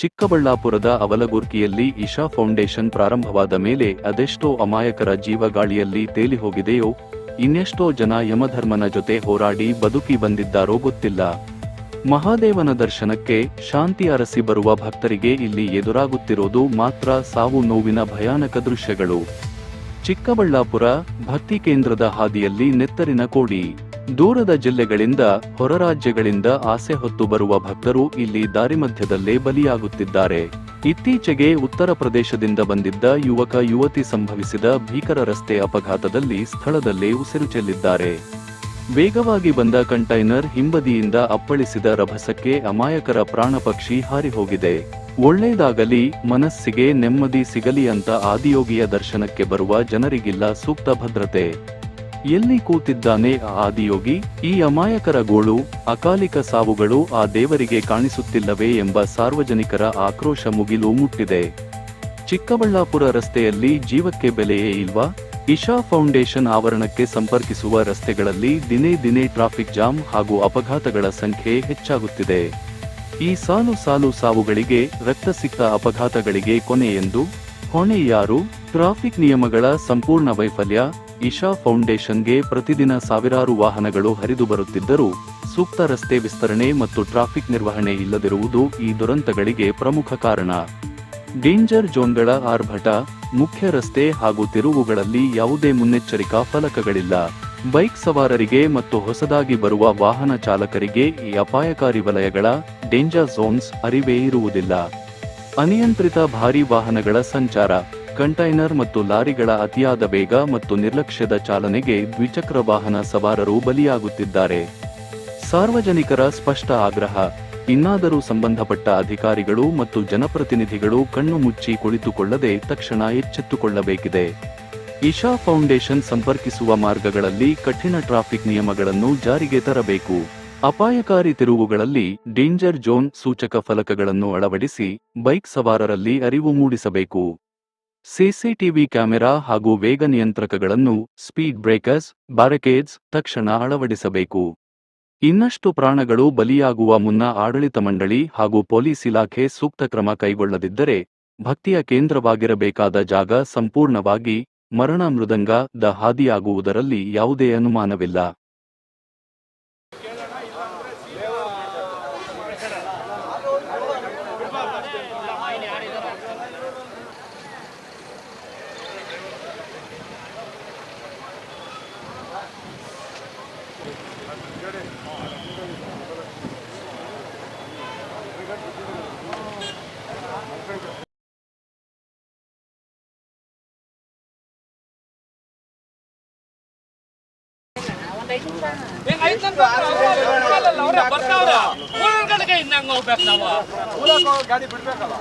ಚಿಕ್ಕಬಳ್ಳಾಪುರದ ಅವಲಗುರ್ಕಿಯಲ್ಲಿ ಇಶಾ ಫೌಂಡೇಶನ್ ಪ್ರಾರಂಭವಾದ ಮೇಲೆ ಅದೆಷ್ಟೋ ಅಮಾಯಕರ ಜೀವ ಗಾಳಿಯಲ್ಲಿ ತೇಲಿ ಹೋಗಿದೆಯೋ, ಇನ್ನೆಷ್ಟೋ ಜನ ಯಮಧರ್ಮನ ಜೊತೆ ಹೋರಾಡಿ ಬದುಕಿ ಬಂದಿದ್ದಾರೋ ಗೊತ್ತಿಲ್ಲ. ಮಹಾದೇವನ ದರ್ಶನಕ್ಕೆ ಶಾಂತಿ ಅರಸಿ ಬರುವ ಭಕ್ತರಿಗೆ ಇಲ್ಲಿ ಎದುರಾಗುತ್ತಿರೋದು ಮಾತ್ರ ಸಾವು ನೋವಿನ ಭಯಾನಕ ದೃಶ್ಯಗಳು. ಚಿಕ್ಕಬಳ್ಳಾಪುರ ಭಕ್ತಿ ಕೇಂದ್ರದ ಹಾದಿಯಲ್ಲಿ ನೆತ್ತರಿನ ಕೋಡಿ. ದೂರದ ಜಿಲ್ಲೆಗಳಿಂದ, ಹೊರ ರಾಜ್ಯಗಳಿಂದ ಆಸೆ ಹೊತ್ತು ಬರುವ ಭಕ್ತರು ಇಲ್ಲಿ ದಾರಿಮಧ್ಯದಲ್ಲೇ ಬಲಿಯಾಗುತ್ತಿದ್ದಾರೆ. ಇತ್ತೀಚೆಗೆ ಉತ್ತರ ಪ್ರದೇಶದಿಂದ ಬಂದಿದ್ದ ಯುವಕ ಯುವತಿ ಸಂಭವಿಸಿದ ಭೀಕರ ರಸ್ತೆ ಅಪಘಾತದಲ್ಲಿ ಸ್ಥಳದಲ್ಲೇ ಉಸಿರು ಚೆಲ್ಲಿದ್ದಾರೆ. ವೇಗವಾಗಿ ಬಂದ ಕಂಟೈನರ್ ಹಿಂಬದಿಯಿಂದ ಅಪ್ಪಳಿಸಿದ ರಭಸಕ್ಕೆ ಅಮಾಯಕರ ಪ್ರಾಣಪಕ್ಷಿ ಹಾರಿಹೋಗಿದೆ. ಒಳ್ಳೇದಾಗಲಿ, ಮನಸ್ಸಿಗೆ ನೆಮ್ಮದಿ ಸಿಗಲಿ ಅಂತ ಆದಿಯೋಗಿಯ ದರ್ಶನಕ್ಕೆ ಬರುವ ಜನರಿಗಿಲ್ಲ ಸೂಕ್ತ ಭದ್ರತೆ. ಎಲ್ಲಿ ಕೂತಿದ್ದಾನೆ ಆ ಆದಿಯೋಗಿ? ಈ ಅಮಾಯಕರ ಗೋಳು, ಅಕಾಲಿಕ ಸಾವುಗಳು ಆ ದೇವರಿಗೆ ಕಾಣಿಸುತ್ತಿಲ್ಲವೇ ಎಂಬ ಸಾರ್ವಜನಿಕರ ಆಕ್ರೋಶ ಮುಗಿಲು ಮುಟ್ಟಿದೆ. ಚಿಕ್ಕಬಳ್ಳಾಪುರ ರಸ್ತೆಯಲ್ಲಿ ಜೀವಕ್ಕೆ ಬೆಲೆಯೇ ಇಲ್ವಾ? ಇಶಾ ಫೌಂಡೇಶನ್ ಆವರಣಕ್ಕೆ ಸಂಪರ್ಕಿಸುವ ರಸ್ತೆಗಳಲ್ಲಿ ದಿನೇ ದಿನೇ ಟ್ರಾಫಿಕ್ ಜಾಮ್ ಹಾಗೂ ಅಪಘಾತಗಳ ಸಂಖ್ಯೆ ಹೆಚ್ಚಾಗುತ್ತಿದೆ. ಈ ಸಾಲು ಸಾಲು ಸಾವುಗಳಿಗೆ, ರಕ್ತಸಿಕ್ತ ಅಪಘಾತಗಳಿಗೆ ಕೊನೆ ಎಂದು ಹೊಣೆ ಯಾರು? ಟ್ರಾಫಿಕ್ ನಿಯಮಗಳ ಸಂಪೂರ್ಣ ವೈಫಲ್ಯ. ಇಶಾ ಫೌಂಡೇಶನ್ಗೆ ಪ್ರತಿದಿನ ಸಾವಿರಾರು ವಾಹನಗಳು ಹರಿದು ಬರುತ್ತಿದ್ದರೂ ಸೂಕ್ತ ರಸ್ತೆ ವಿಸ್ತರಣೆ ಮತ್ತು ಟ್ರಾಫಿಕ್ ನಿರ್ವಹಣೆ ಇಲ್ಲದಿರುವುದು ಈ ದುರಂತಗಳಿಗೆ ಪ್ರಮುಖ ಕಾರಣ. ಡೇಂಜರ್ ಝೋನ್ಗಳ ಆರ್ಭಟ, ಮುಖ್ಯ ರಸ್ತೆ ಹಾಗೂ ತಿರುವುಗಳಲ್ಲಿ ಯಾವುದೇ ಮುನ್ನೆಚ್ಚರಿಕಾ ಫಲಕಗಳಿಲ್ಲ. ಬೈಕ್ ಸವಾರರಿಗೆ ಮತ್ತು ಹೊಸದಾಗಿ ಬರುವ ವಾಹನ ಚಾಲಕರಿಗೆ ಈ ಅಪಾಯಕಾರಿ ವಲಯಗಳ ಡೇಂಜರ್ ಝೋನ್ಸ್ ಅರಿವೇ ಇರುವುದಿಲ್ಲ. ಅನಿಯಂತ್ರಿತ ಭಾರೀ ವಾಹನಗಳ ಸಂಚಾರ, ಕಂಟೈನರ್ ಮತ್ತು ಲಾರಿಗಳ ಅತಿಯಾದ ವೇಗ ಮತ್ತು ನಿರ್ಲಕ್ಷ್ಯದ ಚಾಲನೆಗೆ ದ್ವಿಚಕ್ರ ವಾಹನ ಸವಾರರು ಬಲಿಯಾಗುತ್ತಿದ್ದಾರೆ. ಸಾರ್ವಜನಿಕರ ಸ್ಪಷ್ಟ ಆಗ್ರಹ: ಇನ್ನಾದರೂ ಸಂಬಂಧಪಟ್ಟ ಅಧಿಕಾರಿಗಳು ಮತ್ತು ಜನಪ್ರತಿನಿಧಿಗಳು ಕಣ್ಣು ಮುಚ್ಚಿ ಕುಳಿತುಕೊಳ್ಳದೆ ತಕ್ಷಣ ಎಚ್ಚೆತ್ತುಕೊಳ್ಳಬೇಕಿದೆ. ಇಶಾ ಫೌಂಡೇಶನ್ ಸಂಪರ್ಕಿಸುವ ಮಾರ್ಗಗಳಲ್ಲಿ ಕಠಿಣ ಟ್ರಾಫಿಕ್ ನಿಯಮಗಳನ್ನು ಜಾರಿಗೆ ತರಬೇಕು. ಅಪಾಯಕಾರಿ ತಿರುವುಗಳಲ್ಲಿ ಡೇಂಜರ್ ಝೋನ್ ಸೂಚಕ ಫಲಕಗಳನ್ನು ಅಳವಡಿಸಿ ಬೈಕ್ ಸವಾರರಲ್ಲಿ ಅರಿವು ಮೂಡಿಸಬೇಕು. ಸಿಸಿಟಿವಿ ಕ್ಯಾಮೆರಾ ಹಾಗೂ ವೇಗ ನಿಯಂತ್ರಕಗಳನ್ನು, ಸ್ಪೀಡ್ ಬ್ರೇಕರ್ಸ್, ಬ್ಯಾರಿಕೇಡ್ಸ್ ತಕ್ಷಣ ಅಳವಡಿಸಬೇಕು. ಇನ್ನಷ್ಟು ಪ್ರಾಣಗಳು ಬಲಿಯಾಗುವ ಮುನ್ನ ಆಡಳಿತ ಮಂಡಳಿ ಹಾಗೂ ಪೊಲೀಸ್ ಇಲಾಖೆ ಸೂಕ್ತ ಕ್ರಮ ಕೈಗೊಳ್ಳದಿದ್ದರೆ ಭಕ್ತಿಯ ಕೇಂದ್ರವಾಗಿರಬೇಕಾದ ಜಾಗ ಸಂಪೂರ್ಣವಾಗಿ ಮರಣ ಮೃದಂಗ ಹಾದಿಯಾಗುವುದರಲ್ಲಿ ಯಾವುದೇ ಅನುಮಾನವಿಲ್ಲ. ಗಾಡಿ ಬಿಡ್ಬೇಕಲ್ಲ.